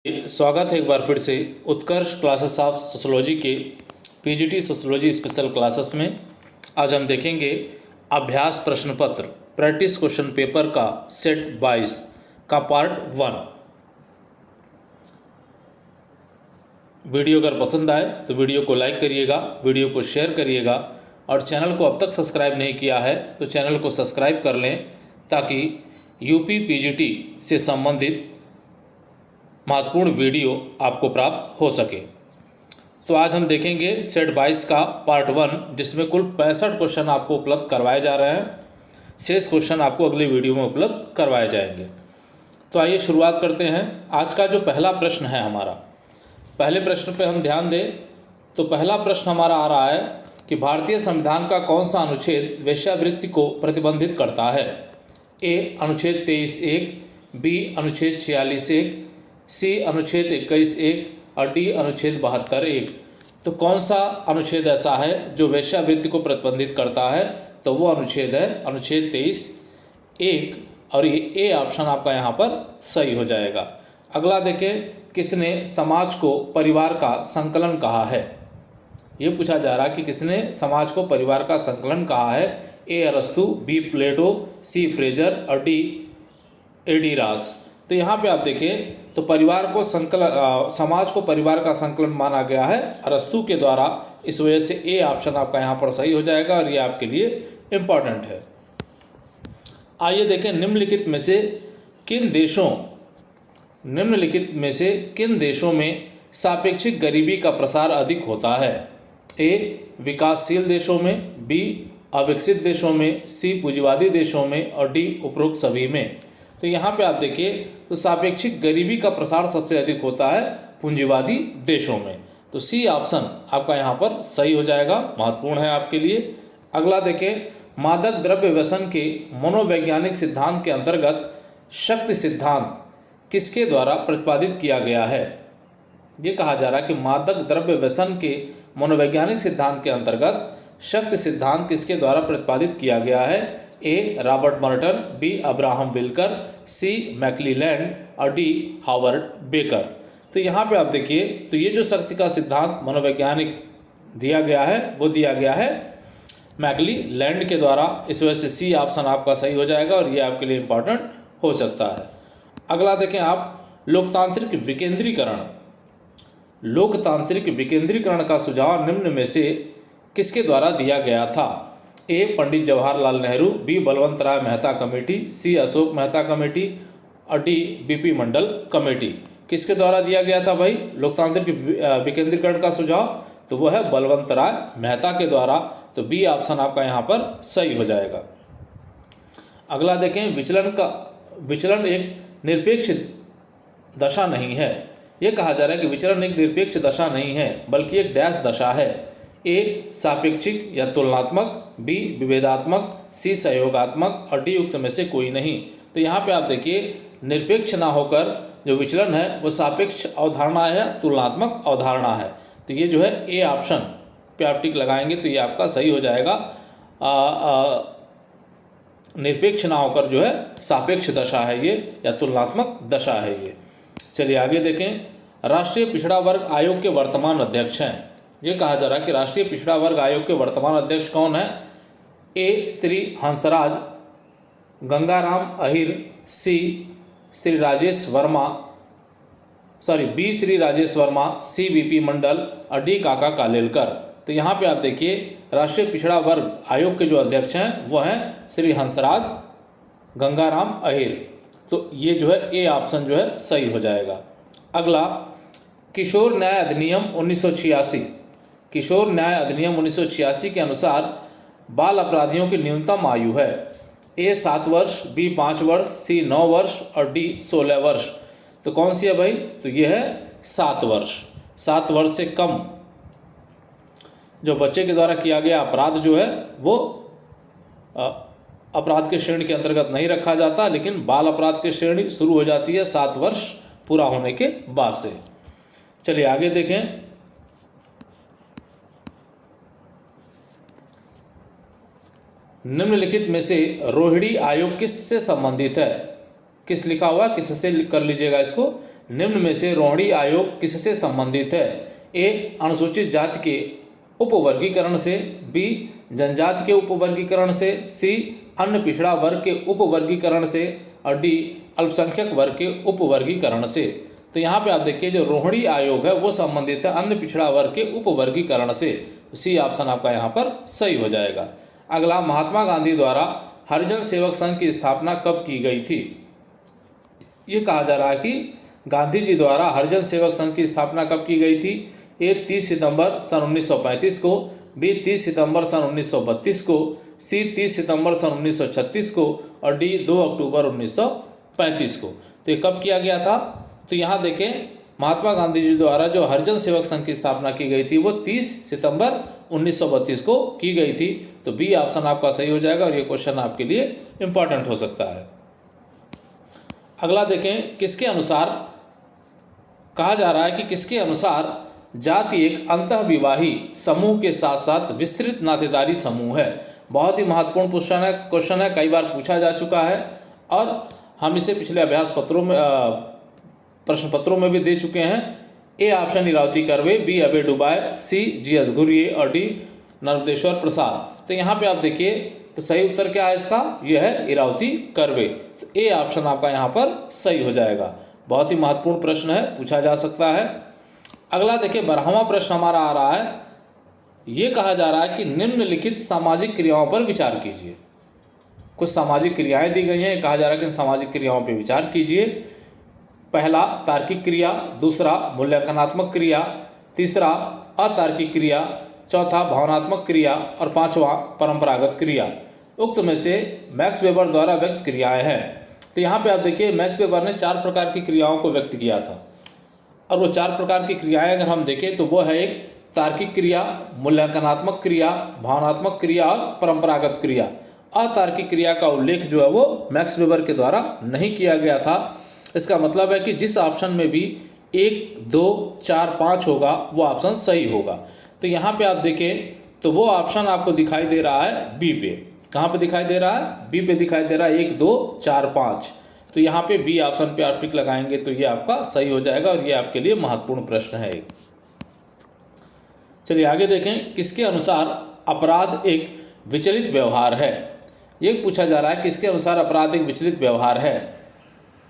स्वागत है एक बार फिर से उत्कर्ष क्लासेस ऑफ सोशोलॉजी के पीजीटी सोशोलॉजी स्पेशल क्लासेस में। आज हम देखेंगे अभ्यास प्रश्न पत्र प्रैक्टिस क्वेश्चन पेपर का सेट 22 का पार्ट 1। वीडियो अगर पसंद आए तो वीडियो को लाइक करिएगा, वीडियो को शेयर करिएगा और चैनल को अब तक सब्सक्राइब नहीं किया है तो चैनल को सब्सक्राइब कर लें ताकि यूपी पीजीटी से संबंधित महत्वपूर्ण वीडियो आपको प्राप्त हो सके। तो आज हम देखेंगे सेट 22 का पार्ट 1, जिसमें कुल 65 क्वेश्चन आपको उपलब्ध करवाए जा रहे हैं। शेष क्वेश्चन आपको अगले वीडियो में उपलब्ध करवाए जाएंगे। तो आइए शुरुआत करते हैं। आज का जो पहला प्रश्न है हमारा, पहले प्रश्न पे हम ध्यान दें तो पहला प्रश्न हमारा आ रहा है कि भारतीय संविधान का कौन सा अनुच्छेद वेश्यावृत्ति को प्रतिबंधित करता है। ए अनुच्छेद 23(1), बी अनुच्छेद 46(1), सी अनुच्छेद 21(1) और डी अनुच्छेद 72(1). तो कौन सा अनुच्छेद ऐसा है जो वेश्यावृत्ति को प्रतिबंधित करता है? तो वो अनुच्छेद है अनुच्छेद 23(1) और ये ए ऑप्शन आपका यहाँ पर सही हो जाएगा। अगला देखें, किसने समाज को परिवार का संकलन कहा है? ये पूछा जा रहा है कि किसने समाज को परिवार का संकलन कहा है। ए अरस्तु, बी प्लेटो, सी फ्रेजर और डी एडी रास। तो यहाँ पे आप देखें तो परिवार को समाज को परिवार का संकलन माना गया है अरस्तु के द्वारा। इस वजह से ए ऑप्शन आपका यहाँ पर सही हो जाएगा और ये आपके लिए इम्पॉर्टेंट है। आइए देखें, निम्नलिखित में से किन देशों में सापेक्षिक गरीबी का प्रसार अधिक होता है? ए विकासशील देशों में, बी अविकसित देशों में, सी पूंजीवादी देशों में और डी उपरोक्त सभी में। तो यहाँ पे आप देखिए तो सापेक्षिक गरीबी का प्रसार सबसे अधिक होता है पूंजीवादी देशों में। तो सी ऑप्शन आपका यहाँ पर सही हो जाएगा, महत्वपूर्ण है आपके लिए। अगला देखें, मादक द्रव्य व्यसन के मनोवैज्ञानिक सिद्धांत के अंतर्गत शक्ति सिद्धांत किसके द्वारा प्रतिपादित किया गया है? ये कहा जा रहा है कि मादक द्रव्य व्यसन के मनोवैज्ञानिक सिद्धांत के अंतर्गत शक्ति सिद्धांत किसके द्वारा प्रतिपादित किया गया है? ए रॉबर्ट मर्टन, बी अब्राहम विल्कर, सी मैक्लीलैंड और डी हावर्ड बेकर। तो यहाँ पे आप देखिए तो ये जो शक्ति का सिद्धांत मनोवैज्ञानिक दिया गया है वो दिया गया है मैक्लीलैंड के द्वारा। इस वजह से सी ऑप्शन आपका सही हो जाएगा और ये आपके लिए इम्पॉर्टेंट हो सकता है। अगला देखें आप, लोकतांत्रिक विकेंद्रीकरण का सुझाव निम्न में से किसके द्वारा दिया गया था? ए पंडित जवाहरलाल नेहरू, बी बलवंत राय मेहता कमेटी, सी अशोक मेहता कमेटी और डी बीपी मंडल कमेटी। किसके द्वारा दिया गया था भाई लोकतांत्रिक विकेंद्रीकरण का सुझाव? तो वो है बलवंत राय मेहता के द्वारा। तो बी ऑप्शन आपका यहाँ पर सही हो जाएगा। अगला देखें, विचलन एक निरपेक्ष दशा नहीं है। ये कहा जा रहा है कि विचलन एक निरपेक्ष दशा नहीं है बल्कि एक डैश दशा है। ए सापेक्षिक या तुलनात्मक, बी विभेदात्मक, सी सहयोगात्मक और डी युक्त में से कोई नहीं। तो यहाँ पे आप देखिए निरपेक्ष ना होकर जो विचलन है वो सापेक्ष अवधारणा है, तुलनात्मक अवधारणा है। तो ये जो है ए ऑप्शन पे आप टिक लगाएंगे तो ये आपका सही हो जाएगा। निरपेक्ष ना होकर जो है सापेक्ष दशा है ये या तुलनात्मक दशा है ये। चलिए आगे देखें, राष्ट्रीय पिछड़ा वर्ग आयोग के वर्तमान अध्यक्ष हैं। ये कहा जा रहा है कि राष्ट्रीय पिछड़ा वर्ग आयोग के वर्तमान अध्यक्ष कौन है? ए श्री हंसराज गंगाराम अहिर, बी श्री राजेश वर्मा, सी बीपी मंडल और डी काका कालेलकर। तो यहाँ पे आप देखिए राष्ट्रीय पिछड़ा वर्ग आयोग के जो अध्यक्ष हैं वो हैं श्री हंसराज गंगाराम अहिर। तो ये जो है ए ऑप्शन जो है सही हो जाएगा। अगला, किशोर न्याय अधिनियम 1986 के अनुसार बाल अपराधियों की न्यूनतम आयु है। ए 7 वर्ष, बी 5 वर्ष, सी 9 वर्ष और डी 16 वर्ष। तो कौन सी है भाई? तो ये है 7 वर्ष। 7 वर्ष से कम जो बच्चे के द्वारा किया गया अपराध जो है वो अपराध के श्रेणी के अंतर्गत नहीं रखा जाता, लेकिन बाल अपराध की श्रेणी शुरू हो जाती है 7 वर्ष पूरा होने के बाद से। चलिए आगे देखें, निम्नलिखित में से रोहिणी आयोग किससे संबंधित है? किस लिखा हुआ, किससे कर लीजिएगा इसको। निम्न में से रोहिणी आयोग किससे संबंधित है? ए अनुसूचित जाति के उपवर्गीकरण से, बी जनजाति के उपवर्गीकरण से, सी अन्य पिछड़ा वर्ग के उपवर्गीकरण से और डी अल्पसंख्यक वर्ग के उपवर्गीकरण से। तो यहाँ पे आप देखिए जो रोहिणी आयोग है वो संबंधित है अन्य पिछड़ा वर्ग के उपवर्गीकरण से। सी ऑप्शन आपका यहाँ पर सही हो जाएगा। अगला, महात्मा गांधी द्वारा हरिजन सेवक संघ की स्थापना कब की गई थी? ये कहा जा रहा है कि गांधी जी द्वारा हरिजन सेवक संघ की स्थापना कब की गई थी? ए 30 सितंबर सन 1935 को, बी 30 सितंबर सन 1932 को, सी 30 सितंबर सन 1936 को और डी 2 अक्टूबर 1935 को। तो ये कब किया गया था? तो यहाँ देखें, महात्मा गांधी जी द्वारा जो हरिजन सेवक संघ की स्थापना की गई थी वो 30 सितंबर 1932 को की गई थी। तो बी ऑप्शन आपका सही हो जाएगा और ये क्वेश्चन आपके लिए इंपॉर्टेंट हो सकता है। अगला देखें, किसके अनुसार कहा जा रहा है कि किसके अनुसार जाति एक अंतःविवाही समूह के साथ साथ विस्तृत नातेदारी समूह है? बहुत ही महत्वपूर्ण क्वेश्चन है, कई बार पूछा जा चुका है और हम इसे पिछले अभ्यास पत्रों में प्रश्न पत्रों में भी दे चुके हैं। A option Iravati curve, B अबे डुबाय, सी GS घुरिये और डी नर्मदेश्वर प्रसाद। तो यहाँ पे आप देखिए तो सही उत्तर क्या है इसका? यह है इरावती कर्वे। तो ए ऑप्शन आपका यहाँ पर सही हो जाएगा। बहुत ही महत्वपूर्ण प्रश्न है, पूछा जा सकता है। अगला देखिए 12वां प्रश्न हमारा आ रहा है। ये कहा जा रहा है कि निम्नलिखित सामाजिक क्रियाओं पर विचार कीजिए। कुछ सामाजिक क्रियाएं दी गई हैं, कहा जा रहा है कि इन सामाजिक क्रियाओं पर विचार कीजिए। पहला तार्किक क्रिया, दूसरा मूल्यांकनात्मक क्रिया, तीसरा अतार्किक क्रिया, चौथा भावनात्मक क्रिया और पांचवा परंपरागत क्रिया। उक्त में से मैक्स वेबर द्वारा व्यक्त क्रियाएं हैं। तो यहाँ पे आप देखिए मैक्स वेबर ने 4 प्रकार की क्रियाओं को व्यक्त किया था और वो 4 प्रकार की क्रियाएं अगर हम देखें तो वो है एक तार्किक क्रिया, मूल्यांकनात्मक क्रिया, भावनात्मक क्रिया और परंपरागत क्रिया। अतार्किक क्रिया का उल्लेख जो है वो मैक्स वेबर के द्वारा नहीं किया गया था। इसका मतलब है कि जिस ऑप्शन में भी 1, 2, 4, 5 होगा वो ऑप्शन सही होगा। तो यहाँ पे आप देखें तो वो ऑप्शन आपको दिखाई दे रहा है बी पे। कहाँ पे दिखाई दे रहा है? बी पे दिखाई दे रहा है 1, 2, 4, 5। तो यहाँ पे बी ऑप्शन पे आप टिक लगाएंगे तो ये आपका सही हो जाएगा और ये आपके लिए महत्वपूर्ण प्रश्न है। चलिए आगे देखें, किसके अनुसार अपराध एक विचलित व्यवहार है? ये पूछा जा रहा है किसके अनुसार अपराध एक विचलित व्यवहार है?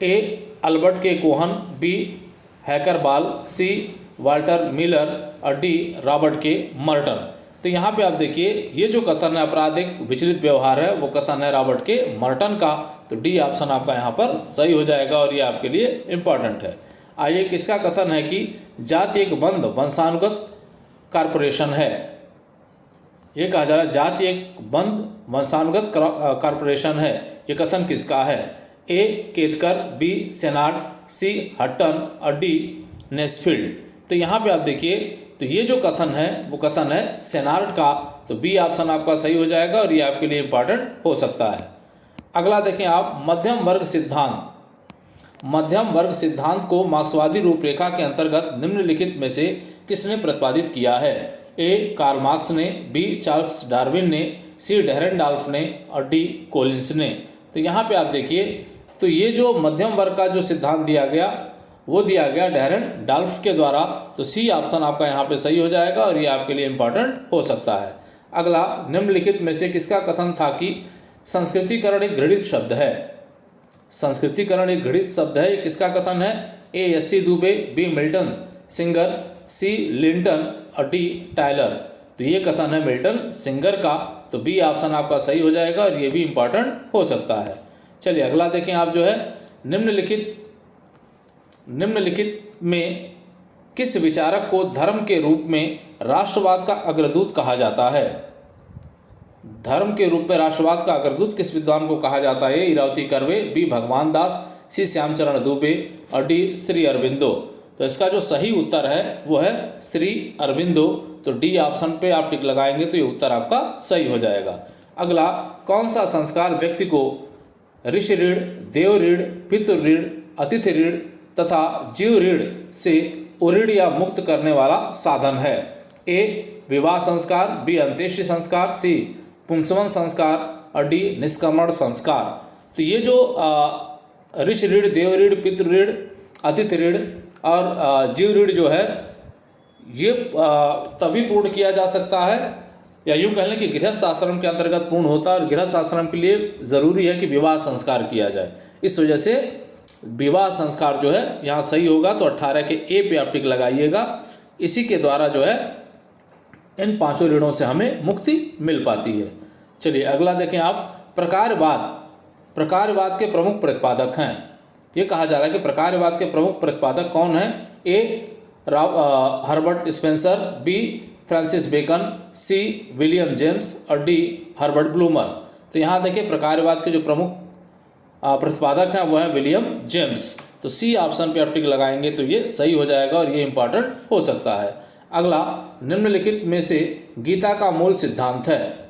ए अल्बर्ट के कोहन, बी हैकरबाल, सी वाल्टर मिलर और डी रॉबर्ट के मर्टन। तो यहाँ पे आप देखिए ये जो कथन है अपराध एक विचलित व्यवहार है वो कथन है रॉबर्ट के मर्टन का। तो डी ऑप्शन आपका यहाँ पर सही हो जाएगा और ये आपके लिए इम्पॉर्टेंट है। आइए, किसका कथन है कि जाति एक बंद वंशानुगत कॉरपोरेशन है? ये कहा जा रहा है जाति एक बंद वंशानुगत कॉरपोरेशन है। ये कथन किसका है? ए केतकर, बी सेनाट, सी हट्टन और डी नेस्फील्ड। तो यहाँ पे आप देखिए तो ये जो कथन है वो कथन है सेनाट का। तो बी ऑप्शन आपका सही हो जाएगा और ये आपके लिए इम्पॉर्टेंट हो सकता है। अगला देखें आप, मध्यम वर्ग सिद्धांत। मध्यम वर्ग सिद्धांत को मार्क्सवादी रूपरेखा के अंतर्गत निम्नलिखित में से किसने प्रतिपादित किया है? ए कार्ल मार्क्स ने, बी चार्ल्स डार्विन ने, सी डेरेनडॉल्फ ने और डी कोलिंस ने। तो यहाँ पे आप देखिए तो ये जो मध्यम वर्ग का जो सिद्धांत दिया गया वो दिया गया डेरेनडॉल्फ के द्वारा। तो सी ऑप्शन आपका यहाँ पे सही हो जाएगा और ये आपके लिए इम्पॉर्टेंट हो सकता है। अगला, निम्नलिखित में से किसका कथन था कि संस्कृतिकरण एक घृणित शब्द है? संस्कृतिकरण एक घृणित शब्द है, ये किसका कथन है? A S C. Dube, B Milton Singer, C Linton और डी टायलर। तो ये कथन है मिल्टन सिंगर का। तो बी ऑप्शन आपका सही हो जाएगा और ये भी इम्पॉर्टेंट हो सकता है। चलिए अगला देखें आप जो है, निम्नलिखित में किस विचारक को धर्म के रूप में राष्ट्रवाद का अग्रदूत कहा जाता है? धर्म के रूप में राष्ट्रवाद का अग्रदूत किस विद्वान को कहा जाता है? इरावती कर्वे, बी भगवान दास, सी श्यामचरण दुबे और डी श्री अरविंदो। तो इसका जो सही उत्तर है वो है श्री अरविंदो। तो डी ऑप्शन पे आप टिक लगाएंगे तो ये उत्तर आपका सही हो जाएगा। अगला, कौन सा संस्कार व्यक्ति को ऋषि ऋण, देव ऋण, पितृ ऋण, अतिथि ऋण तथा जीव ऋण से उऋण या मुक्त करने वाला साधन है? ए विवाह संस्कार, बी अंत्येष्टि संस्कार, सी पुंसवन संस्कार और डी निष्क्रमण संस्कार। तो ये जो ऋषि ऋण, देव ऋण, पितृ ऋण अतिथि ऋण और जीव ऋण जो है ये तभी पूर्ण किया जा सकता है, या यूँ कह लें कि गृहस्थ आश्रम के अंतर्गत पूर्ण होता है, और गृहस्थ आश्रम के लिए ज़रूरी है कि विवाह संस्कार किया जाए। इस वजह से विवाह संस्कार जो है यहाँ सही होगा, तो 18 के ए पे आप टिक लगाइएगा। इसी के द्वारा जो है इन 5 ऋणों से हमें मुक्ति मिल पाती है। चलिए अगला देखें आप, प्रकारवाद के प्रमुख प्रतिपादक हैं। ये कहा जा रहा है कि प्रकारवाद के प्रमुख प्रतिपादक कौन हैं? A Herbert Spencer, B Francis Bacon, C William James और डी हर्बर्ट ब्लूमर। तो यहाँ देखिए प्रकारवाद के जो प्रमुख प्रतिपादक हैं वो है विलियम जेम्स। तो सी ऑप्शन पे आप टिक लगाएंगे तो ये सही हो जाएगा और ये इंपॉर्टेंट हो सकता है। अगला, निम्नलिखित में से गीता का मूल सिद्धांत है?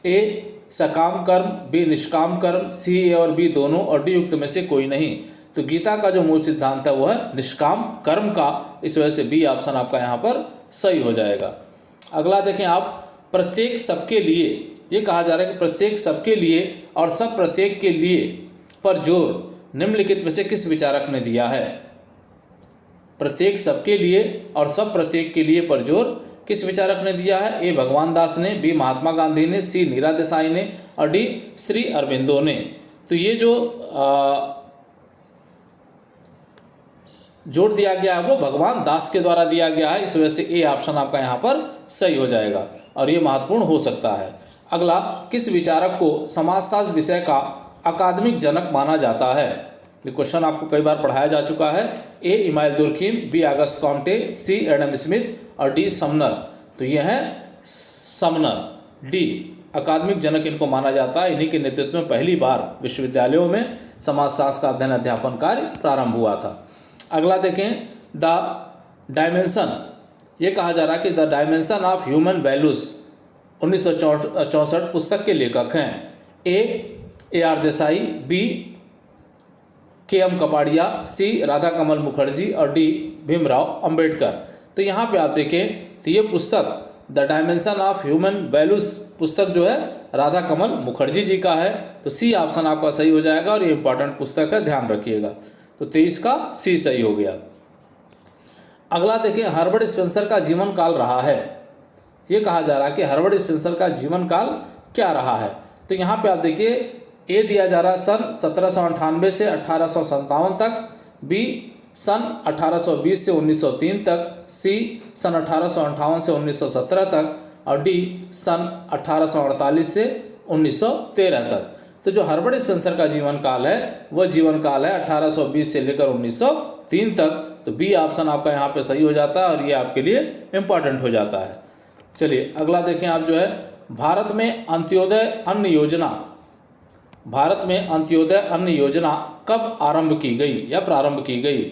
ए सकाम कर्म, बी निष्काम कर्म, सी ए और बी दोनों और डी युक्त में से कोई नहीं। तो गीता का जो मूल सिद्धांत है वो है निष्काम कर्म का, इस वजह से बी ऑप्शन आपका यहाँ पर सही हो जाएगा। अगला देखें आप, प्रत्येक सबके लिए, ये कहा जा रहा है कि प्रत्येक सबके लिए और सब प्रत्येक के लिए पर जोर निम्नलिखित में से किस विचारक ने दिया है? प्रत्येक सबके लिए और सब प्रत्येक के लिए पर जोर किस विचारक ने दिया है? ए भगवान दास ने, बी महात्मा गांधी ने, सी नीरा देसाई ने और डी श्री अरबिंदो ने। तो ये जो जोड़ दिया गया है वो भगवान दास के द्वारा दिया गया है, इस वजह से ए ऑप्शन आपका यहाँ पर सही हो जाएगा और ये महत्वपूर्ण हो सकता है। अगला, किस विचारक को समाजशास्त्र विषय का अकादमिक जनक माना जाता है? ये क्वेश्चन आपको कई बार पढ़ाया जा चुका है। ए इमाइल दुर्खीम, बी अगस्त कॉम्टे, सी एडम स्मिथ और डी समनर। तो ये है समनर, डी अकादमिक जनक इनको माना जाता है। इन्हीं के नेतृत्व में पहली बार विश्वविद्यालयों में समाजशास्त्र का अध्ययन अध्यापन कार्य प्रारंभ हुआ था। अगला देखें, द डायमेंशन, ये कहा जा रहा है कि the dimension of human values 1964 पुस्तक के लेखक हैं? ए आर देसाई, बी के एम कपाड़िया, सी राधा कमल मुखर्जी और डी भीमराव अंबेडकर। तो यहाँ पे आप देखें तो ये पुस्तक the dimension of human values पुस्तक जो है राधा कमल मुखर्जी जी का है। तो सी ऑप्शन आपका सही हो जाएगा और ये इंपॉर्टेंट पुस्तक है, ध्यान रखिएगा। तो 23 का सी सही हो गया। अगला देखें, हर्बर्ट स्पेंसर का जीवन काल रहा है। ये कहा जा रहा है कि हर्बर्ट स्पेंसर का जीवन काल क्या रहा है? तो यहाँ पे आप देखिए, ए दिया जा रहा है सन 1798 से 1857 तक, बी सन 1820 से 1903 तक, सी सन 1858 से 1917 तक और डी सन 1848 से 1913 तक। तो जो हर्बर्ट स्पेंसर का जीवन काल है वह जीवन काल है 1820 से लेकर 1903 तक। तो बी ऑप्शन आपका यहाँ पे सही हो जाता है और ये आपके लिए इम्पॉर्टेंट हो जाता है। चलिए अगला देखें आप, जो है भारत में अंत्योदय अन्न योजना कब आरंभ की गई या प्रारंभ की गई?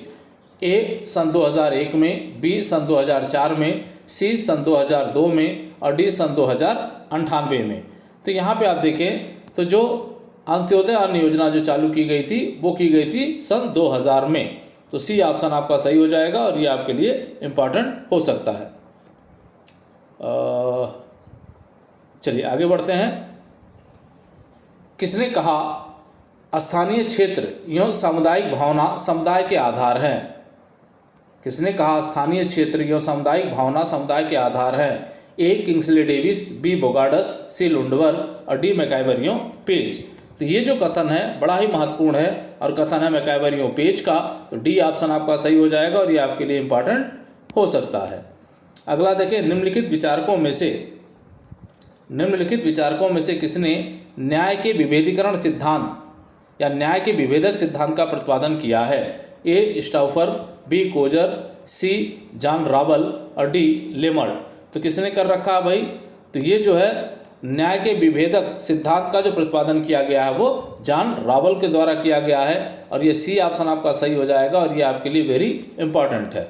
ए सन 2001 में, बी सन 2004 में, सी सन 2002 में और डी सन 2098 में। तो यहाँ पे आप देखें तो जो अंत्योदय अन्न योजना जो चालू की गई थी वो की गई थी सन 2000 में। तो सी ऑप्शन आपका सही हो जाएगा और ये आपके लिए इम्पॉर्टेंट हो सकता है। चलिए आगे बढ़ते हैं। किसने कहा स्थानीय क्षेत्र एवं सामुदायिक भावना समुदाय के आधार हैं? किसने कहा स्थानीय क्षेत्र एवं सामुदायिक भावना समुदाय के आधार हैं? ए किंग्सले डेविस, बी बोगार्डस, सी लुंडवर और डी मैकाइवर पेज। तो ये जो कथन है बड़ा ही महत्वपूर्ण है और कथन है मैकाइवर पेज का। तो डी ऑप्शन आपका सही हो जाएगा और ये आपके लिए इम्पॉर्टेंट हो सकता है। अगला देखिए, निम्नलिखित विचारकों में से किसने न्याय के विभेदीकरण सिद्धांत या न्याय के विभेदक सिद्धांत का प्रतिपादन किया है? ए स्टाउफर, बी कोजर, सी जॉन रावल और डी लेमर्ड। तो किसने कर रखा है भाई? तो ये जो है न्याय के विभेदक सिद्धांत का जो प्रतिपादन किया गया है वो जॉन रावल के द्वारा किया गया है और ये सी ऑप्शन आपका सही हो जाएगा और ये आपके लिए वेरी इंपॉर्टेंट है।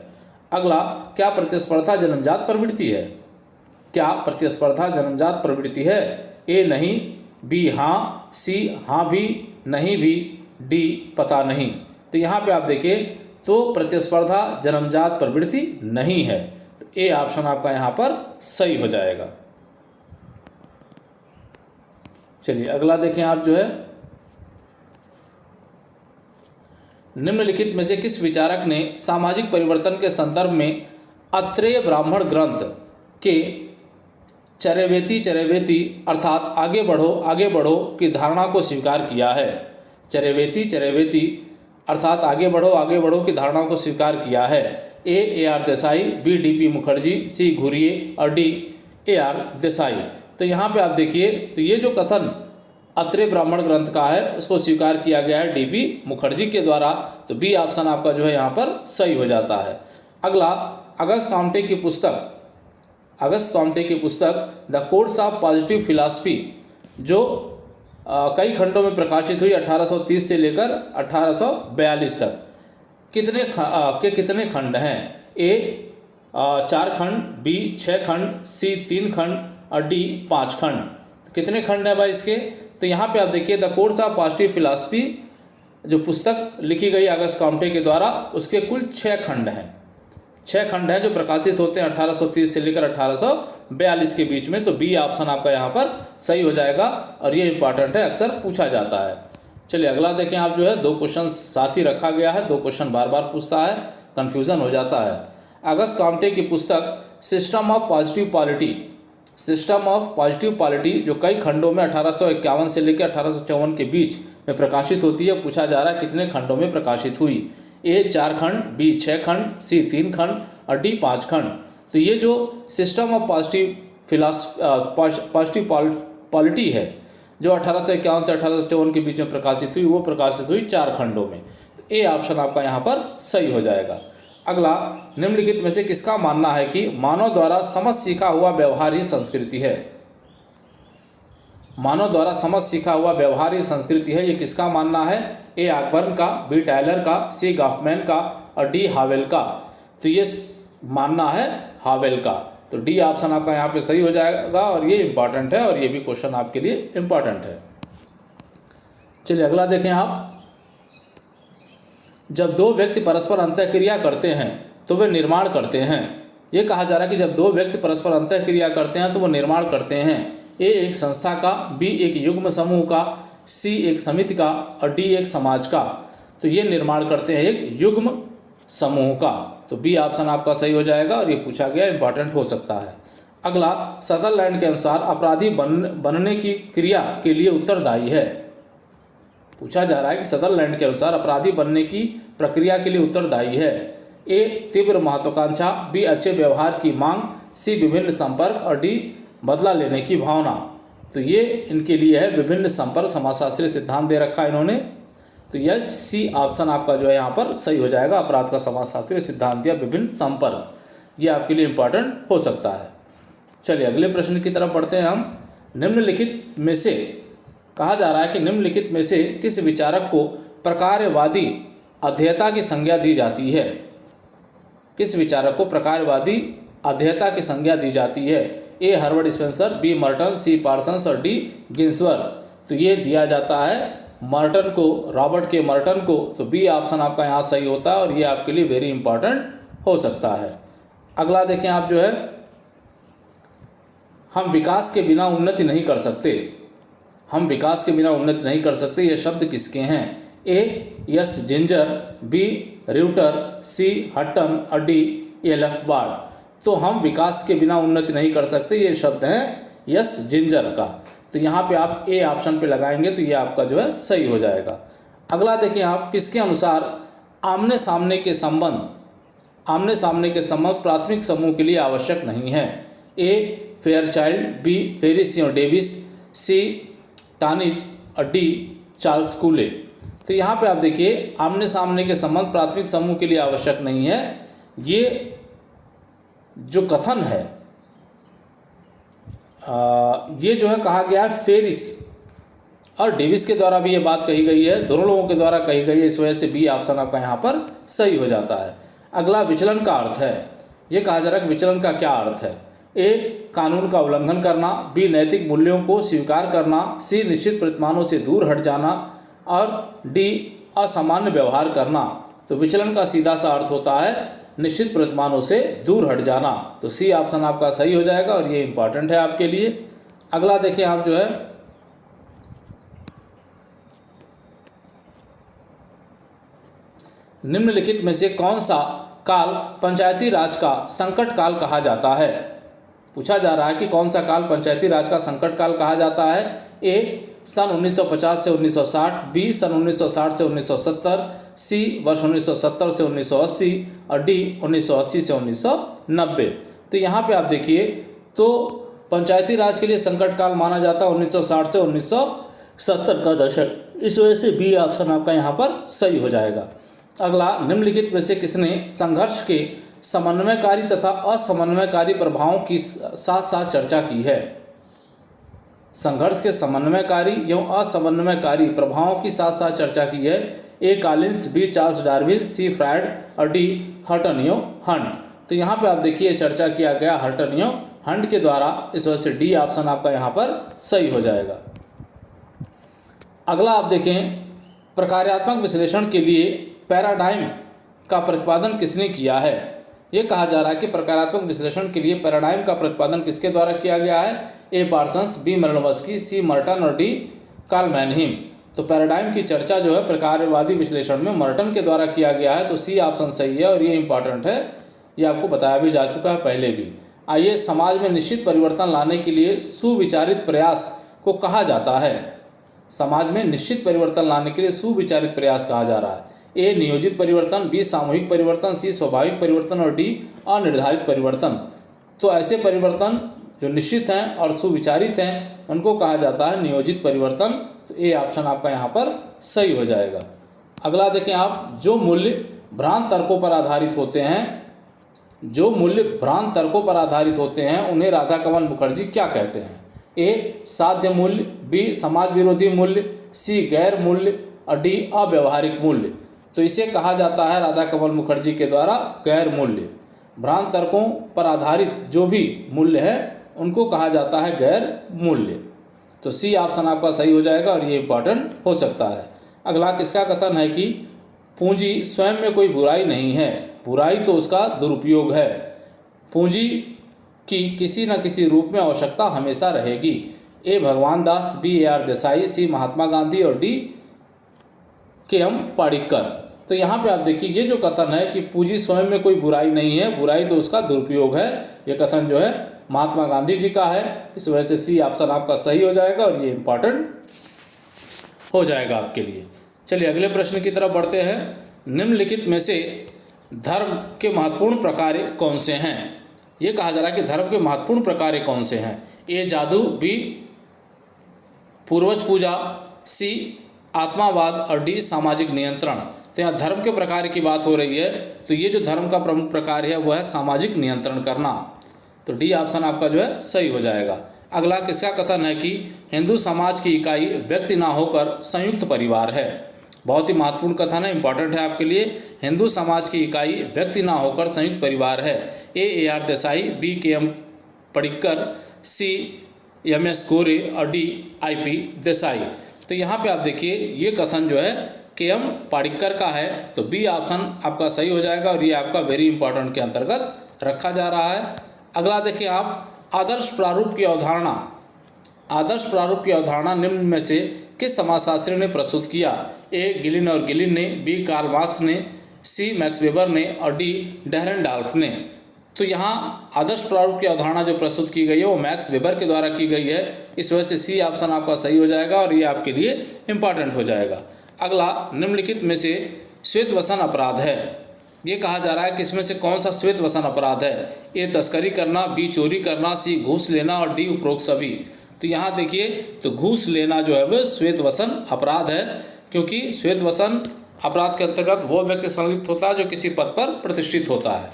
अगला, क्या प्रतिस्पर्धा जन्मजात प्रवृत्ति है? क्या प्रतिस्पर्धा जन्मजात प्रवृत्ति है? ए नहीं, बी हाँ, सी हाँ भी, नहीं भी, डी पता नहीं। तो यहाँ पे आप देखें तो प्रतिस्पर्धा जन्मजात प्रवृत्ति नहीं है। तो ए ऑप्शन आपका यहाँ पर सही हो जाएगा। चलिए अगला देखें आप, जो है निम्नलिखित में से किस विचारक ने सामाजिक परिवर्तन के संदर्भ में अत्रेय ब्राह्मण ग्रंथ के चरैवेति अर्थात आगे बढ़ो की धारणा को स्वीकार किया है? चरैवेति अर्थात आगे बढ़ो की धारणा को स्वीकार किया है? A R Desai, B D P Mukherjee, C Ghurye और डी ए आर देसाई। तो यहाँ पे आप देखिए, तो ये जो कथन अत्रेय ब्राह्मण ग्रंथ का है उसको स्वीकार किया गया है डीपी मुखर्जी के द्वारा। तो बी ऑप्शन आपका जो है यहाँ पर सही हो जाता है। अगला, अगस्त कॉम्टे की पुस्तक the course of positive philosophy जो कई खंडों में प्रकाशित हुई 1830 से लेकर 1842 तक, कितने खंड हैं? ए 4 खंड, बी 6 खंड, सी 3 खंड और डी 5 खंड। तो कितने खंड है भाई इसके? तो यहाँ पे आप देखिए, the course of positive philosophy जो पुस्तक लिखी गई अगस्त कॉम्टे के द्वारा, उसके कुल 6 खंड हैं। 6 खंड हैं जो प्रकाशित होते हैं 1830 से लेकर 1842 के बीच में। तो बी ऑप्शन आपका यहाँ पर सही हो जाएगा और ये इंपॉर्टेंट है, अक्सर पूछा जाता है। चलिए अगला देखें आप, जो है 2 क्वेश्चन साथ ही रखा गया है, 2 क्वेश्चन बार बार पूछता है, कन्फ्यूज़न हो जाता है। अगस्त कॉम्टे की पुस्तक सिस्टम ऑफ पॉजिटिव पॉलिटी जो कई खंडों में 1851 से लेकर 1854 के बीच में प्रकाशित होती है, पूछा जा रहा है कितने खंडों में प्रकाशित हुई? ए 4 खंड, बी 6 खंड, सी 3 खंड और डी 5 खंड। तो ये जो सिस्टम ऑफ पॉजिटिव पॉलिटी है जो 1851 से 1854 के बीच में प्रकाशित हुई, वो प्रकाशित हुई 4 खंडों में। तो ए ऑप्शन आपका यहाँ पर सही हो जाएगा। अगला, निम्नलिखित में से किसका मानना है कि मानव द्वारा समझ सीखा हुआ व्यवहार ही संस्कृति है? मानव द्वारा समझ सीखा हुआ व्यवहार ही संस्कृति है, ये किसका मानना है? ए ऑकबर्न का, बी टायलर का, सी गॉफमैन का और डी हावेल का। तो ये मानना है हावेल का। तो डी ऑप्शन आपका यहाँ पे सही हो जाएगा और ये इंपॉर्टेंट है और ये भी क्वेश्चन आपके लिए इंपॉर्टेंट है। चलिए अगला देखें आप, जब 2 व्यक्ति परस्पर अंतःक्रिया करते हैं तो वे निर्माण करते हैं। ये कहा जा रहा है कि जब 2 व्यक्ति परस्पर अंतःक्रिया करते हैं तो वो निर्माण करते हैं। ए एक संस्था का, बी एक युग्म समूह का, सी एक समिति का और डी एक समाज का। तो ये निर्माण करते हैं एक युग्म समूह का। तो बी ऑप्शन आपका सही हो जाएगा और ये पूछा गया, इंपॉर्टेंट हो सकता है। अगला, सदरलैंड के अनुसार अपराधी बनने की क्रिया के लिए उत्तरदायी है। पूछा जा रहा है कि सदरलैंड के अनुसार अपराधी बनने की प्रक्रिया के लिए उत्तरदायी है। ए तीव्र महत्वाकांक्षा, बी अच्छे व्यवहार की मांग, सी विभिन्न संपर्क और डी बदला लेने की भावना। तो ये इनके लिए है विभिन्न संपर्क, समाजशास्त्रीय सिद्धांत दे रखा है इन्होंने। तो यह सी ऑप्शन आपका जो है यहाँ पर सही हो जाएगा। अपराध का समाजशास्त्रीय सिद्धांत या विभिन्न संपर्क, ये आपके लिए इंपॉर्टेंट हो सकता है। चलिए अगले प्रश्न की तरफ बढ़ते हैं हम। निम्नलिखित में से कहा जा रहा है कि निम्नलिखित में से किस विचारक को प्रकारवादी अध्येता की संज्ञा दी जाती है? किस विचारक को प्रकारवादी अध्येता की संज्ञा दी जाती है? A Herbert Spencer, B Merton, C Parsons और डी गिन्सबर्ग। तो ये दिया जाता है मर्टन को, रॉबर्ट के मर्टन को। तो बी ऑप्शन आपका यहाँ सही होता है और ये आपके लिए वेरी इंपॉर्टेंट हो सकता है। अगला देखें आप, जो है हम विकास के बिना उन्नति नहीं कर सकते। हम विकास के बिना उन्नति नहीं कर सकते, ये शब्द किसके हैं? ए यस जिंजर, बी र्यूटर, सी हट्टन और डी एल.एफ. वार्ड। तो हम विकास के बिना उन्नति नहीं कर सकते, ये शब्द हैं यस जिंजर का। तो यहाँ पे आप ए ऑप्शन पे लगाएंगे तो ये आपका जो है सही हो जाएगा। अगला देखिए आप, किसके अनुसार आमने सामने के संबंध प्राथमिक समूह के लिए आवश्यक नहीं है? ए फेयरचाइल्ड, बी फेरिसियो डेविस, सी टानिज और डी चार्ल्स कूले। तो यहाँ पे आप देखिए, आमने सामने के संबंध प्राथमिक समूह के लिए आवश्यक नहीं है। ये जो कथन है ये जो है कहा गया है फेरिस और डेविस के द्वारा भी ये बात कही गई है, दोनों लोगों के द्वारा कही गई है। इस वजह से बी ऑप्शन आपका यहाँ पर सही हो जाता है। अगला, विचलन का अर्थ है। ये कहा जा रहा है कि विचलन का क्या अर्थ है? ए कानून का उल्लंघन करना, बी नैतिक मूल्यों को स्वीकार करना, सी निश्चित प्रतिमानों से दूर हट जाना और डी असामान्य व्यवहार करना। तो विचलन का सीधा सा अर्थ होता है निश्चित प्रतिमानों से दूर हट जाना। तो सी ऑप्शन आपका सही हो जाएगा और ये इंपॉर्टेंट है आपके लिए। अगला देखिए आप, जो है निम्नलिखित में से कौन सा काल पंचायती राज का संकट काल कहा जाता है? पूछा जा रहा है कि कौन सा काल पंचायती राज का संकट काल कहा जाता है। ए सन 1950 से 1960, बी सन 1960 से 1970, सी वर्ष 1970 से 1980 और डी 1980 से 1990। तो यहाँ पे आप देखिए तो पंचायती राज के लिए संकट काल माना जाता है 1960 से 1970 का दशक, इस वजह से बी ऑप्शन आपका यहाँ पर सही हो जाएगा। अगला, निम्नलिखित में से किसने संघर्ष के समन्वयकारी तथा असमन्वयकारी प्रभावों की साथ साथ चर्चा की है? संघर्ष के समन्वयकारी एवं असमन्वयकारी प्रभावों की साथ साथ चर्चा की है। ए कॉलिंस, बी चार्ल्स डार्विन, सी फ्रायड और डी हर्टनियो हंट। तो यहाँ पे आप देखिए चर्चा किया गया हर्टनियो हंट के द्वारा, इस वजह से डी ऑप्शन आपका यहाँ पर सही हो जाएगा। अगला आप देखें, प्रकार्यात्मक विश्लेषण के लिए पैराडाइम का प्रतिपादन किसने किया है? ये कहा जा रहा है कि प्रकारात्मक विश्लेषण के लिए पैराडाइम का प्रतिपादन किसके द्वारा किया गया है? ए पार्सन्स, बी मेलोनोव्स्की, सी मर्टन और डी कार्ल मैनहीम। तो पैराडाइम की चर्चा जो है प्रकारवादी विश्लेषण में मर्टन के द्वारा किया गया है, तो सी ऑप्शन सही है और ये इंपॉर्टेंट है, ये आपको बताया भी जा चुका है पहले भी। आइए, समाज में निश्चित परिवर्तन लाने के लिए सुविचारित प्रयास को कहा जाता है। समाज में निश्चित परिवर्तन लाने के लिए सुविचारित प्रयास कहा जा रहा है। ए नियोजित परिवर्तन, बी सामूहिक परिवर्तन, सी स्वाभाविक परिवर्तन और डी अनिर्धारित परिवर्तन। तो ऐसे परिवर्तन जो निश्चित हैं और सुविचारित हैं उनको कहा जाता है नियोजित परिवर्तन। तो ए ऑप्शन आपका यहाँ पर सही हो जाएगा। अगला देखें आप, जो मूल्य भ्रांत तर्कों पर आधारित होते हैं, जो मूल्य भ्रांत तर्कों पर आधारित होते हैं उन्हें राधाकमल मुखर्जी क्या कहते हैं? ए साध्य मूल्य, बी समाज विरोधी मूल्य, सी गैर मूल्य और डी अव्यवहारिक मूल्य। तो इसे कहा जाता है राधाकमल मुखर्जी के द्वारा गैर मूल्य। भ्रांत तर्कों पर आधारित जो भी मूल्य है उनको कहा जाता है गैर मूल्य। तो सी ऑप्शन आपका सही हो जाएगा और ये इंपॉर्टेंट हो सकता है। अगला, किसका कथन है कि पूंजी स्वयं में कोई बुराई नहीं है, बुराई तो उसका दुरुपयोग है। पूंजी की किसी न किसी रूप में आवश्यकता हमेशा रहेगी। ए भगवान दास, बी ए आर देसाई, सी महात्मा गांधी और डी के एम पाडिक्कर। तो यहाँ पे आप देखिए ये जो कथन है कि पूंजी स्वयं में कोई बुराई नहीं है, बुराई तो उसका दुरुपयोग है, ये कथन जो है महात्मा गांधी जी का है, इस वजह से सी ऑप्शन आपका सही हो जाएगा और ये इंपॉर्टेंट हो जाएगा आपके लिए। चलिए अगले प्रश्न की तरफ बढ़ते हैं। निम्नलिखित में से धर्म के महत्वपूर्ण प्रकार कौन से हैं? ये कहा जा रहा है कि धर्म के महत्वपूर्ण प्रकार कौन से हैं? ए जादू, बी पूर्वज पूजा, सी आत्मावाद और डी सामाजिक नियंत्रण। तो यहाँ धर्म के प्रकार की बात हो रही है, तो ये जो धर्म का प्रमुख प्रकार है वो है सामाजिक नियंत्रण करना। तो डी ऑप्शन आपका जो है सही हो जाएगा। अगला, किसका कथन है कि हिंदू समाज की इकाई व्यक्ति ना होकर संयुक्त परिवार है? बहुत ही महत्वपूर्ण कथन है, इंपॉर्टेंट है आपके लिए। हिंदू समाज की इकाई व्यक्ति ना होकर संयुक्त परिवार है। ए आर देसाई, बी के M Padikkar, C M S गोरे और डी आई पी देसाई। तो यहाँ पे आप देखिए ये कथन जो है के एम पाडिक्कर का है, तो बी ऑप्शन आपका सही हो जाएगा और ये आपका वेरी इंपॉर्टेंट के अंतर्गत रखा जा रहा है। अगला देखिए आप, आदर्श प्रारूप की अवधारणा। आदर्श प्रारूप की अवधारणा निम्न में से किस समाजशास्त्री ने प्रस्तुत किया? ए गिलिन और गिलिन ने, बी कार्ल मार्क्स ने, सी मैक्स वेबर ने और डी डेहरेंडॉल्फ ने। तो यहाँ आदर्श प्रारूप की अवधारणा जो प्रस्तुत की गई है वो मैक्स वेबर के द्वारा की गई है, इस वजह से सी ऑप्शन आपका सही हो जाएगा और ये आपके लिए इंपॉर्टेंट हो जाएगा। अगला, निम्नलिखित में से श्वेत वसन अपराध है। ये कहा जा रहा है कि इसमें से कौन सा श्वेत वसन अपराध है? ए तस्करी करना, बी चोरी करना, सी घूस लेना और डी उपरोक्त सभी। तो यहाँ देखिए तो घूस लेना जो है वह श्वेत वसन अपराध है, क्योंकि श्वेत वसन अपराध के अंतर्गत वो व्यक्ति संलिप्त होता है जो किसी पद पर प्रतिष्ठित होता है।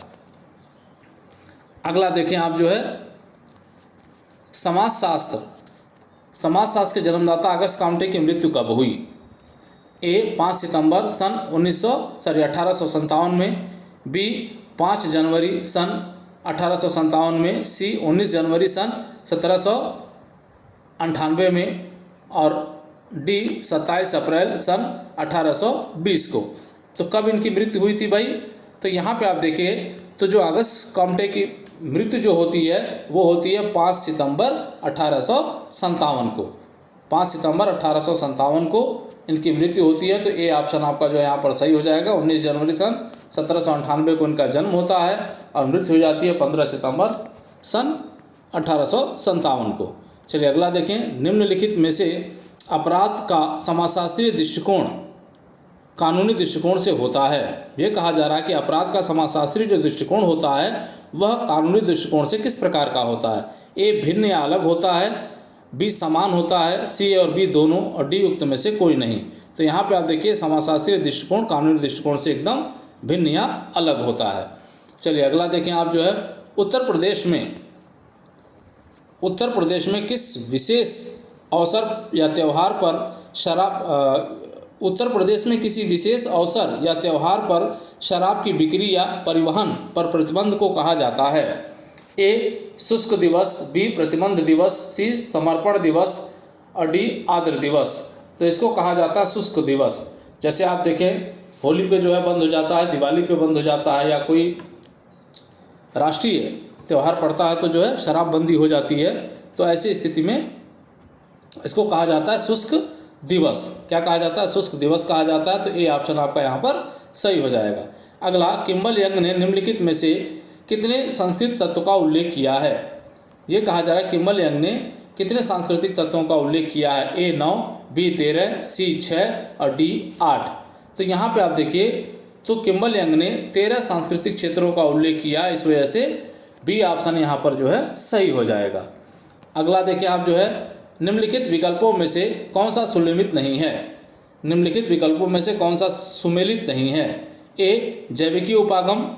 अगला देखिए आप जो है समाजशास्त्र। समाजशास्त्र के जन्मदाता अगस्त काम्टे की मृत्यु कब हुई? ए 5 सितंबर सन 1857 में, बी 5 जनवरी सन 1857 में, सी 19 जनवरी सन 1798 में और डी 27 अप्रैल सन 1820 को। तो कब इनकी मृत्यु हुई थी भाई? तो यहाँ पे आप देखिए तो जो अगस्त काम्टे की मृत्यु जो होती है वो होती है 5 सितंबर 1857 को। 5 सितंबर 1857 को इनकी मृत्यु होती है, तो ए ऑप्शन आपका जो है यहाँ पर सही हो जाएगा। 19 जनवरी सन 1798 को इनका जन्म होता है और मृत्यु हो जाती है 15 सितंबर सन 1857 को। चलिए अगला देखें, निम्नलिखित में से अपराध का समाजशास्त्रीय दृष्टिकोण कानूनी दृष्टिकोण से होता है। ये कहा जा रहा है कि अपराध का समाजशास्त्रीय जो दृष्टिकोण होता है वह कानूनी दृष्टिकोण से किस प्रकार का होता है। ए भिन्न या अलग होता है, बी समान होता है, सी और बी दोनों, और डी उक्त में से कोई नहीं। तो यहाँ पे आप देखिए समाजशास्त्रीय दृष्टिकोण कानूनी दृष्टिकोण से एकदम भिन्न या अलग होता है। चलिए अगला देखें आप जो है, उत्तर प्रदेश में किस विशेष अवसर या त्यौहार पर उत्तर प्रदेश में किसी विशेष अवसर या त्यौहार पर शराब की बिक्री या परिवहन पर प्रतिबंध को कहा जाता है। ए शुष्क दिवस, बी प्रतिबंध दिवस, सी समर्पण दिवस और डी आर्द्र दिवस। तो इसको कहा जाता है शुष्क दिवस। जैसे आप देखें होली पे जो है बंद हो जाता है, दिवाली पे बंद हो जाता है, या कोई राष्ट्रीय त्यौहार पड़ता है तो जो है शराबबंदी हो जाती है। तो ऐसी स्थिति में इसको कहा जाता है शुष्क दिवस। क्या कहा जाता है? शुष्क दिवस कहा जाता है। तो ए ऑप्शन आपका यहाँ पर सही हो जाएगा। अगला, किम्बल यंग ने निम्नलिखित में से कितने सांस्कृतिक तत्वों का उल्लेख किया है। ये कहा जा रहा है किम्बल यंग ने कितने सांस्कृतिक तत्वों का उल्लेख किया है। ए 9, बी 13, सी 6 और डी 8। तो यहाँ पे आप देखिए तो किम्बल यंग ने 13 सांस्कृतिक क्षेत्रों का उल्लेख किया, इस वजह से बी ऑप्शन यहाँ पर जो है सही हो जाएगा। अगला देखिए आप जो है, निम्नलिखित विकल्पों में से कौन सा सुमेलित नहीं है। निम्नलिखित विकल्पों में से कौन सा सुमेलित नहीं है। ए जैविकीय उपागम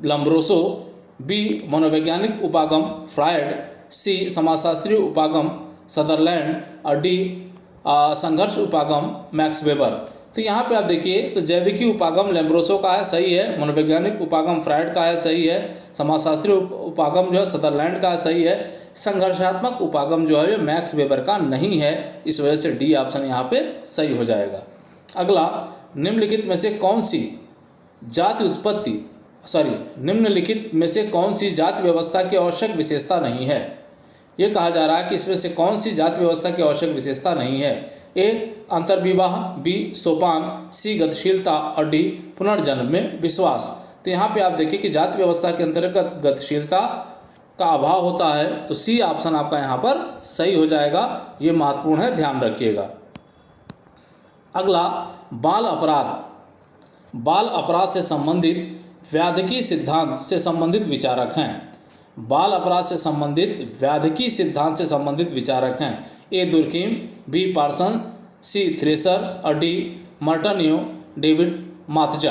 लम्ब्रोसो, बी मनोवैज्ञानिक उपागम फ्रायड, सी समाजशास्त्रीय उपागम सदरलैंड और डी संघर्ष उपागम मैक्स वेबर। तो यहाँ पे आप देखिए तो जैविकीय उपागम लैम्ब्रोसो का है, सही है। मनोवैज्ञानिक उपागम फ्रायड का है, सही है। समाजशास्त्रीय उपागम जो है सदरलैंड का है, सही है। संघर्षात्मक उपागम जो है मैक्स वेबर का नहीं है, इस वजह से डी ऑप्शन यहाँ पे सही हो जाएगा। अगला, निम्नलिखित में से कौन सी जाति व्यवस्था की आवश्यक विशेषता नहीं है। ये कहा जा रहा है कि इसमें से कौन सी जाति व्यवस्था की आवश्यक विशेषता नहीं है। ए अंतर्विवाह, बी सोपान, सी गतिशीलता और डी पुनर्जन्म में विश्वास। तो यहाँ पे आप देखिए कि जाति व्यवस्था के अंतर्गत गतिशीलता का अभाव होता है, तो सी ऑप्शन आपका यहाँ पर सही हो जाएगा। ये महत्वपूर्ण है, ध्यान रखिएगा। अगला, बाल अपराध से संबंधित व्याधिकी सिद्धांत से संबंधित विचारक हैं। बाल अपराध से संबंधित व्याधिकी सिद्धांत से संबंधित विचारक हैं। ए दुर्कीम, बी पार्सन, सी थ्रेसर और डी मर्टनियो डेविड माथजा।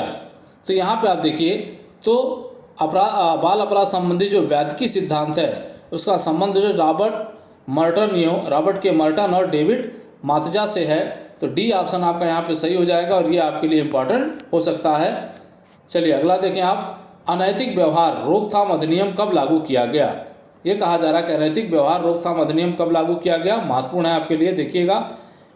तो यहाँ पे आप देखिए तो बाल अपराध संबंधी जो व्याधिकी सिद्धांत है उसका संबंध जो रॉबर्ट के मर्टन और डेविड माथजा से है। तो डी ऑप्शन आपका यहाँ पे सही हो जाएगा और ये आपके लिए इम्पॉर्टेंट हो सकता है। चलिए अगला देखें आप, अनैतिक व्यवहार रोकथाम अधिनियम कब लागू किया गया। ये कहा जा रहा है कि अनैतिक व्यवहार रोकथाम अधिनियम कब लागू किया गया, महत्वपूर्ण है आपके लिए, देखिएगा।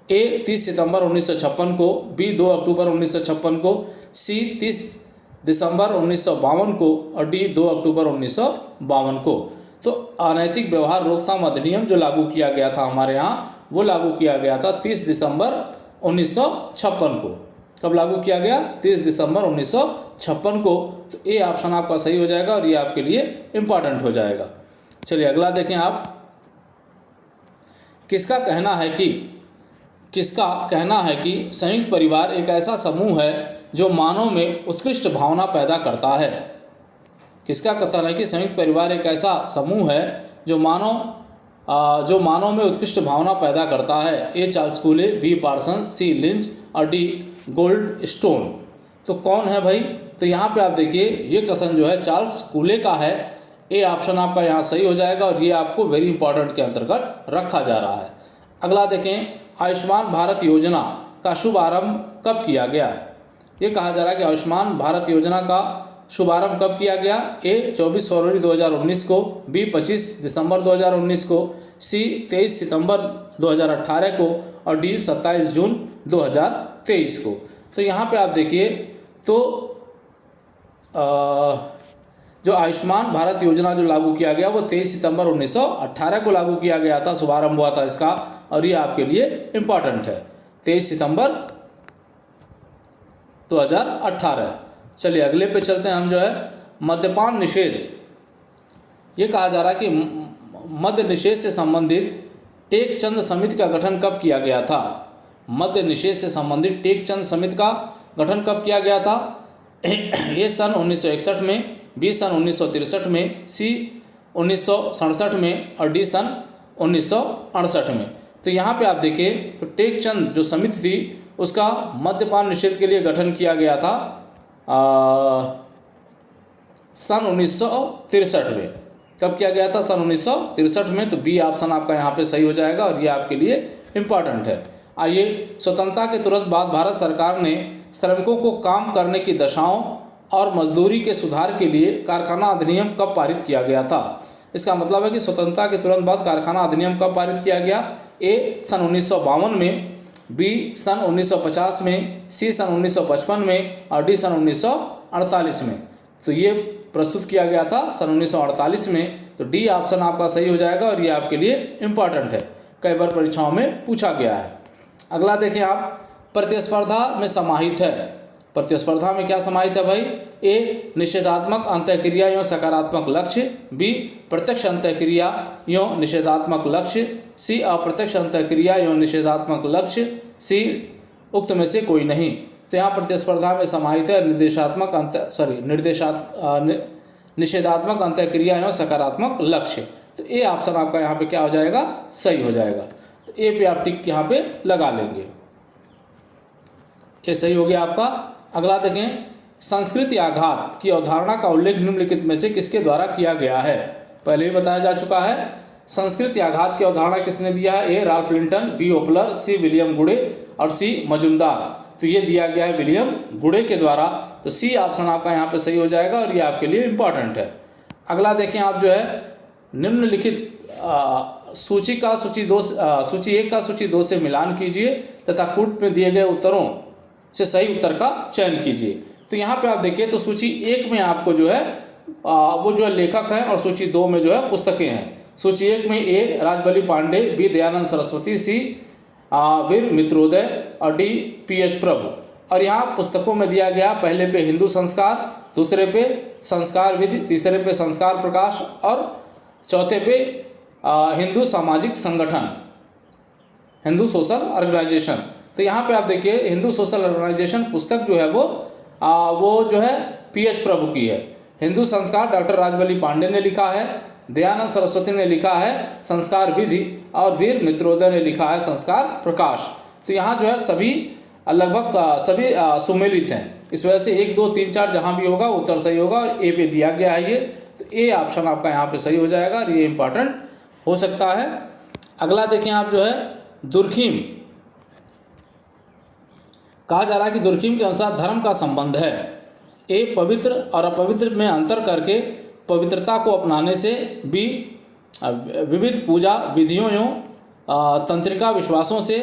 ए 30 सितंबर 1956 को, बी 2 अक्टूबर 1956 को, सी 30 दिसंबर 1952 को और डी 2 अक्टूबर 1952 को। तो अनैतिक व्यवहार रोकथाम अधिनियम जो लागू किया गया था हमारे यहाँ, वो लागू किया गया था 30 दिसंबर 1956 को। कब लागू किया गया? 30 दिसंबर 1956 को। तो ए ऑप्शन आपका सही हो जाएगा और ये आपके लिए इम्पॉर्टेंट हो जाएगा। चलिए अगला देखें आप, किसका कहना है कि संयुक्त परिवार एक ऐसा समूह है जो मानव में उत्कृष्ट भावना पैदा करता है। किसका कथन है कि संयुक्त परिवार एक ऐसा समूह है जो मानव में उत्कृष्ट भावना पैदा करता है। A Charles Cooley, B Parson, C Lynch और डी गोल्ड स्टोन। तो कौन है भाई? तो यहाँ पे आप देखिए ये कथन जो है चार्ल्स कूले का है। ए ऑप्शन आपका यहाँ सही हो जाएगा और ये आपको वेरी इंपॉर्टेंट के अंतर्गत रखा जा रहा है। अगला देखें, आयुष्मान भारत योजना का शुभारंभ कब किया गया। ये कहा जा रहा है कि आयुष्मान भारत योजना का शुभारंभ कब किया गया। ए 24 फरवरी 2019 को, बी 25 दिसंबर 2019 को, सी 23 सितंबर 2018 को और डी 27 जून 2023 को। तो यहाँ पे आप देखिए तो जो आयुष्मान भारत योजना जो लागू किया गया वो 23 सितंबर 1918 को लागू किया गया था, शुभारंभ हुआ था इसका और ये आपके लिए इम्पॉर्टेंट है। 23 सितंबर 2018। चलिए अगले पे चलते हैं हम जो है मद्यपान निषेध। ये कहा जा रहा है कि मद्य निषेध से संबंधित टेकचंद समिति का गठन कब किया गया था। मद्य निषेध से संबंधित टेकचंद समिति का गठन कब किया गया था। ये सन 1961 में, बी सन 1963 में, सी 1967 में और डी सन 1968 में। तो यहाँ पे आप देखिए तो टेकचंद जो समिति थी उसका मद्यपान निषेध के लिए गठन किया गया था सन 1963 में। कब किया गया था? सन 1963 में। तो बी ऑप्शन आपका यहाँ पे सही हो जाएगा और ये आपके लिए इम्पॉर्टेंट है। आइए, स्वतंत्रता के तुरंत बाद भारत सरकार ने श्रमिकों को काम करने की दशाओं और मजदूरी के सुधार के लिए कारखाना अधिनियम कब पारित किया गया था। इसका मतलब है कि स्वतंत्रता के तुरंत बाद कारखाना अधिनियम कब पारित किया गया। ए सन 1952 में, बी सन 1950 में, सी सन 1955 में और डी सन 1948 में। तो ये प्रस्तुत किया गया था सन 1948 में। तो डी ऑप्शन आपका सही हो जाएगा और ये आपके लिए इम्पॉर्टेंट है, कई बार परीक्षाओं में पूछा गया है। अगला देखें आप, प्रतिस्पर्धा में समाहित है। प्रतिस्पर्धा में क्या समाहित है भाई? ए निषेधात्मक अंतःक्रिया एवं सकारात्मक लक्ष्य, बी प्रत्यक्ष अंतःक्रिया एवं निषेधात्मक लक्ष्य, सी अप्रत्यक्ष अंतःक्रिया एवं निषेधात्मक लक्ष्य, सी उक्त में से कोई नहीं। तो यहाँ प्रतिस्पर्धा में समाहित है निषेधात्मक अंतःक्रिया एवं सकारात्मक लक्ष्य। तो ए ऑप्शन आपका यहाँ पे क्या हो जाएगा? सही हो जाएगा। तो ए पे आप टिक यहाँ पे लगा लेंगे, ये सही हो गया आपका। अगला देखें, संस्कृति आघात की अवधारणा का उल्लेख निम्नलिखित में से किसके द्वारा किया गया है। पहले ही बताया जा चुका है। संस्कृति आघात की अवधारणा किसने दिया है? A Ralph Linton, B Opler, C William Goode और सी मजुमदार। तो ये दिया गया है विलियम गुडे के द्वारा। तो सी ऑप्शन आपका यहाँ पे सही हो जाएगा और ये आपके लिए इम्पॉर्टेंट है। अगला देखें आप जो है, निम्नलिखित सूची का सूची 1 का सूची 2 से मिलान कीजिए तथा कूट में दिए गए उत्तरों से सही उत्तर का चयन कीजिए। तो यहाँ पे आप देखिए तो सूची 1 में आपको जो है वो जो है लेखक हैं और सूची 2 में जो है पुस्तकें हैं। सूची 1 में ए राजबली पांडे, बी दयानंद सरस्वती, सी वीर मित्रोदय और डी पी.एच. प्रभु। और यहाँ पुस्तकों में दिया गया पहले पे हिंदू संस्कार, दूसरे पे संस्कार विधि, तीसरे पे संस्कार प्रकाश और चौथे पे हिंदू सामाजिक संगठन, हिंदू सोशल ऑर्गेनाइजेशन। तो यहाँ पे आप देखिए हिंदू सोशल ऑर्गेनाइजेशन पुस्तक जो है वो जो है पी.एच. प्रभु की है। हिंदू संस्कार डॉक्टर राजबली पांडे ने लिखा है, दयानंद सरस्वती ने लिखा है संस्कार विधि और वीर मित्रोदय ने लिखा है संस्कार प्रकाश। तो यहाँ जो है सभी लगभग सभी सुमेलित हैं। इस वजह से 1, 2, 3, 4 जहाँ भी होगा उत्तर सही होगा और ए पे दिया गया है ये। तो ए ऑप्शन आपका यहाँ पे सही हो जाएगा और ये इंपॉर्टेंट हो सकता है। अगला देखें आप जो है, दुर्खिम। कहा जा रहा है कि दुर्खिम के अनुसार धर्म का संबंध है ए पवित्र और अपवित्र में अंतर करके पवित्रता को अपनाने से, बी विविध पूजा विधियों एवं तंत्रिका विश्वासों से,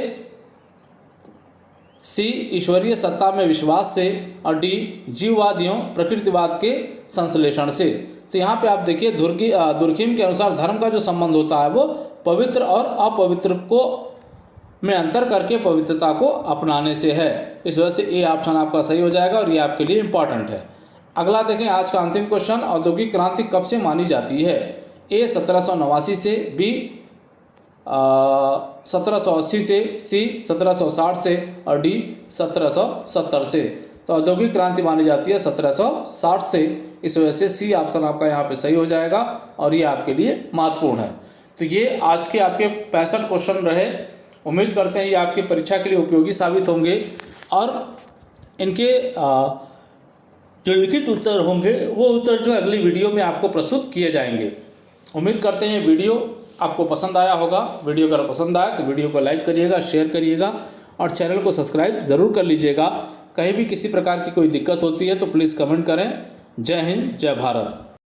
सी ईश्वरीय सत्ता में विश्वास से और डी जीववाद एवं प्रकृतिवाद के संश्लेषण से। तो यहाँ पे आप देखिए दुर्खिम के अनुसार धर्म का जो संबंध होता है वो पवित्र और अपवित्र को में अंतर करके पवित्रता को अपनाने से है। इस वजह से ए ऑप्शन आपका सही हो जाएगा और ये आपके लिए इम्पॉर्टेंट है। अगला देखें आज का अंतिम क्वेश्चन, औद्योगिक क्रांति कब से मानी जाती है? ए 1789 से, बी 1780 से, सी 1760 से और डी 1770 से। तो औद्योगिक क्रांति मानी जाती है 1760 से। इस वजह से सी ऑप्शन आपका यहाँ पे सही हो जाएगा और ये आपके लिए महत्वपूर्ण है। तो ये आज के आपके 65 क्वेश्चन रहे। उम्मीद करते हैं ये आपकी परीक्षा के लिए उपयोगी साबित होंगे और इनके जो लिखित उत्तर होंगे वो उत्तर जो अगली वीडियो में आपको प्रस्तुत किए जाएंगे। उम्मीद करते हैं वीडियो आपको पसंद आया होगा। वीडियो अगर पसंद आया तो वीडियो को लाइक करिएगा, शेयर करिएगा और चैनल को सब्सक्राइब ज़रूर कर लीजिएगा। कहीं भी किसी प्रकार की कोई दिक्कत होती है तो प्लीज़ कमेंट करें। जय हिंद, जय भारत।